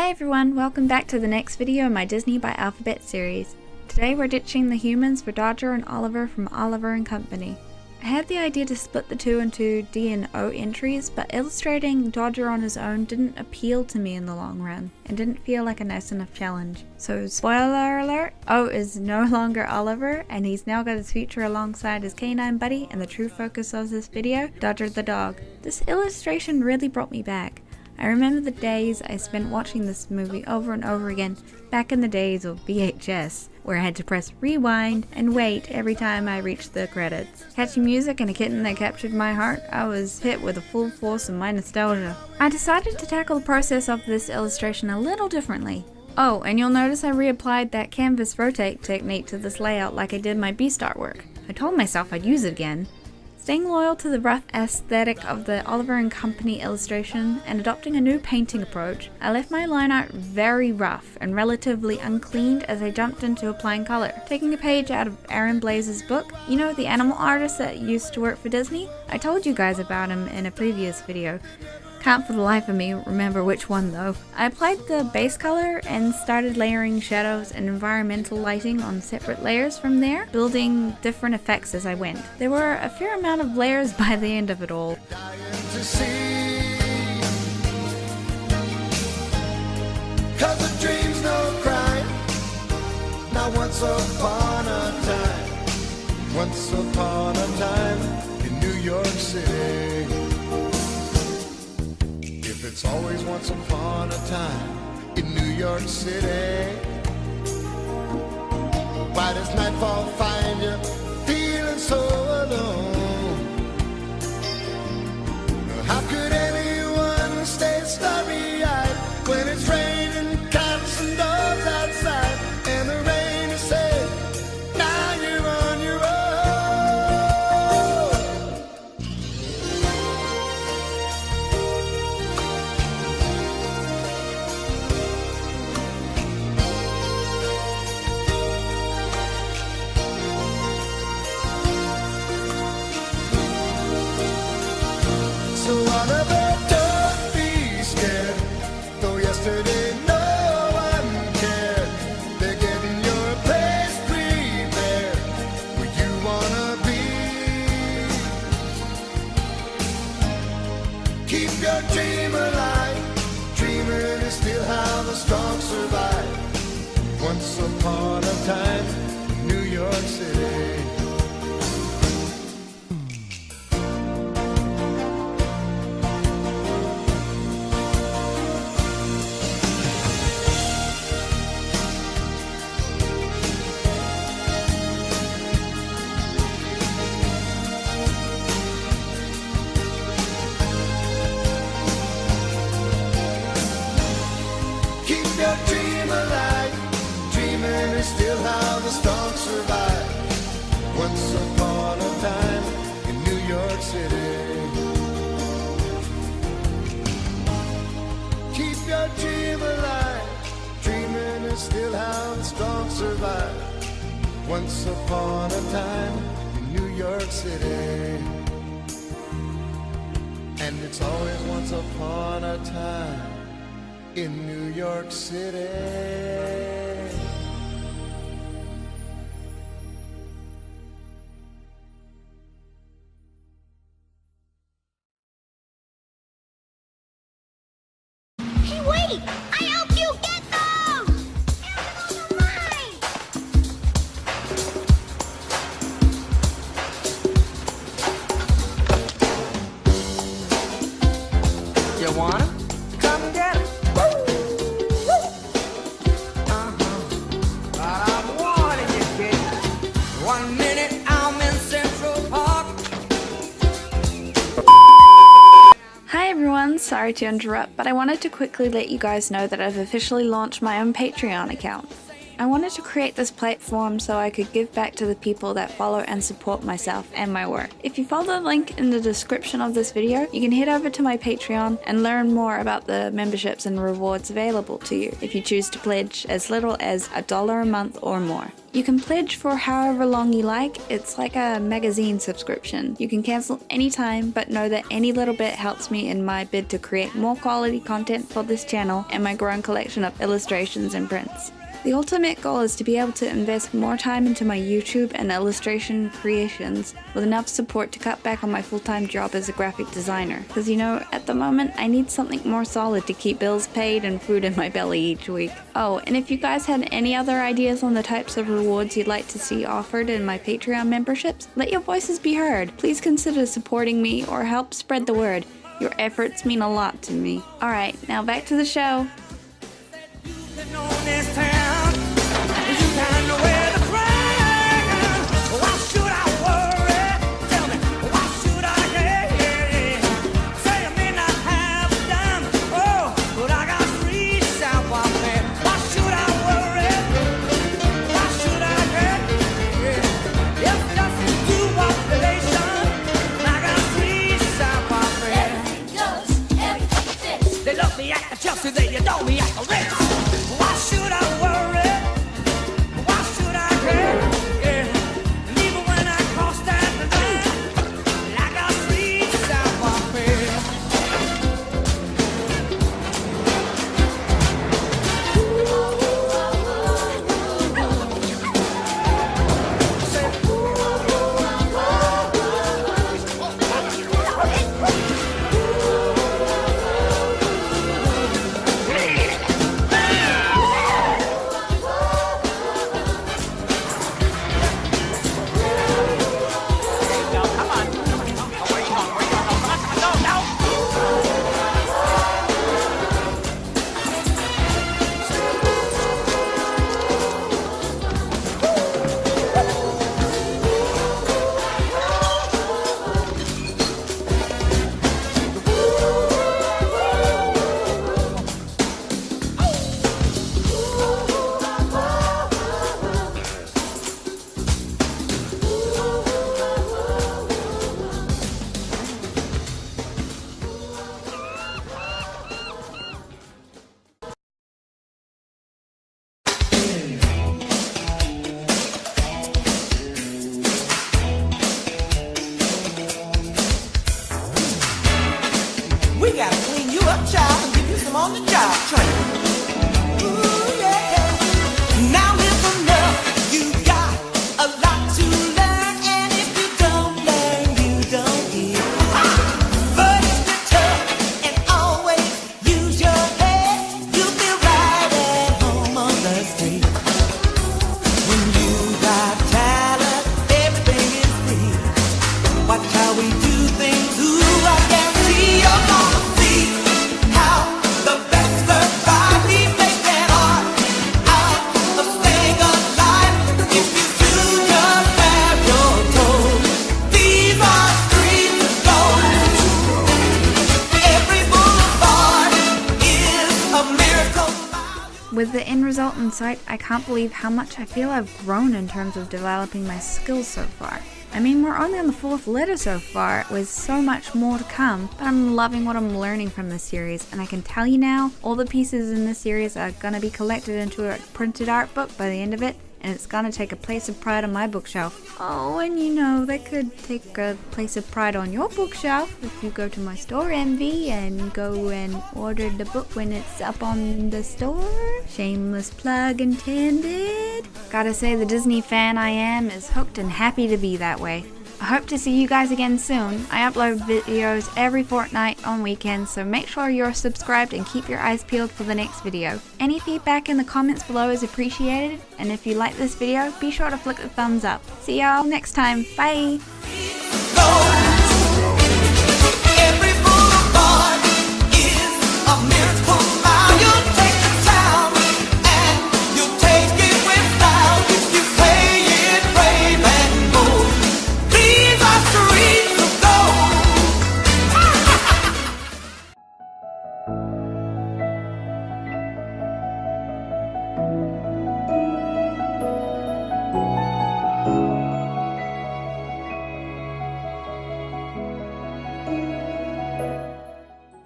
Hi everyone, welcome back to the next video in my Disney by Alphabet series. Today we're ditching the humans for Dodger and Oliver from Oliver & Company. I had the idea to split the two into D and O entries, but illustrating Dodger on his own didn't appeal to me in the long run, and didn't feel like a nice enough challenge. So spoiler alert, O is no longer Oliver, and he's now got his future alongside his canine buddy and the true focus of this video, Dodger the dog. This illustration really brought me back. I remember the days I spent watching this movie over and over again back in the days of VHS, where I had to press rewind and wait every time I reached the credits. Catchy music and a kitten that captured my heart, I was hit with the full force of my nostalgia. I decided to tackle the process of this illustration a little differently. Oh, and you'll notice I reapplied that canvas rotate technique to this layout like I did my Beast artwork. I told myself I'd use it again. Staying loyal to the rough aesthetic of the Oliver & Company illustration and adopting a new painting approach, I left my line art very rough and relatively uncleaned as I jumped into applying color. Taking a page out of Aaron Blaze's book, you know, the animal artist that used to work for Disney? I told you guys about him in a previous video. Can't for the life of me remember which one though. I applied the base color and started layering shadows and environmental lighting on separate layers from there, building different effects as I went. There were a fair amount of layers by the end of it all. Once upon a time in New York City. It's always once upon a time in New York City. Why does nightfall find you feeling so alone? How could anyone stay starry-eyed when it's raining cats and dogs outside and the rain is said, now you're on your own? So Oliver, don't be scared, though yesterday no one cared. They're getting your place prepared where you wanna be. Keep your dream alive, dreaming is still how the strong survive. Once upon a time in New York City. Your dream alive, dreaming is still how the strong survive. Once upon a time in New York City. Keep your dream alive, dreaming is still how the strong survive. Once upon a time in New York City. And it's always once upon a time in New York City. Hey, wait! I help you get those! Everything mine! You want 'em? Come and get 'em. Hi everyone, sorry to interrupt, but I wanted to quickly let you guys know that I've officially launched my own Patreon account. I wanted to create this platform so I could give back to the people that follow and support myself and my work. If you follow the link in the description of this video, you can head over to my Patreon and learn more about the memberships and rewards available to you if you choose to pledge as little as $1 a month or more. You can pledge for however long you like. It's like a magazine subscription. You can cancel anytime, but know that any little bit helps me in my bid to create more quality content for this channel and my growing collection of illustrations and prints. The ultimate goal is to be able to invest more time into my YouTube and illustration creations with enough support to cut back on my full-time job as a graphic designer. Because at the moment I need something more solid to keep bills paid and food in my belly each week. Oh, and if you guys had any other ideas on the types of rewards you'd like to see offered in my Patreon memberships, let your voices be heard. Please consider supporting me or help spread the word. Your efforts mean a lot to me. Alright, now back to the show. They adore me at the rest. Why should I worry? Why should I care? Yeah. And even when I cross that line, like I reach out my fear. We gotta clean you up, child, and give you some on-the-job training. Ooh, yeah. Now listen up, you got a lot to learn, and if you don't learn, you don't get. But if you're tough and always use your head, you'll be right at home on the street. When you got talent, everything is free. Watch how we do things, ooh, I guarantee you're gonna see how the best survive. We make that art out of staying alive. If you do just grab your toes, these are streets of gold. Every boulevard is a miracle. With the end result in sight, I can't believe how much I feel I've grown in terms of developing my skills so far. I mean, we're only on the 4th letter so far, with so much more to come, but I'm loving what I'm learning from this series, and I can tell you now, all the pieces in this series are gonna be collected into a printed art book by the end of it, and it's gonna take a place of pride on my bookshelf. Oh, and that could take a place of pride on your bookshelf if you go to my store, Envy, and go and order the book when it's up on the store. Shameless plug intended. Gotta say, the Disney fan I am is hooked and happy to be that way. I hope to see you guys again soon. I upload videos every fortnight on weekends, so make sure you're subscribed and keep your eyes peeled for the next video. Any feedback in the comments below is appreciated, and if you like this video, be sure to flick the thumbs up. See y'all next time. Bye!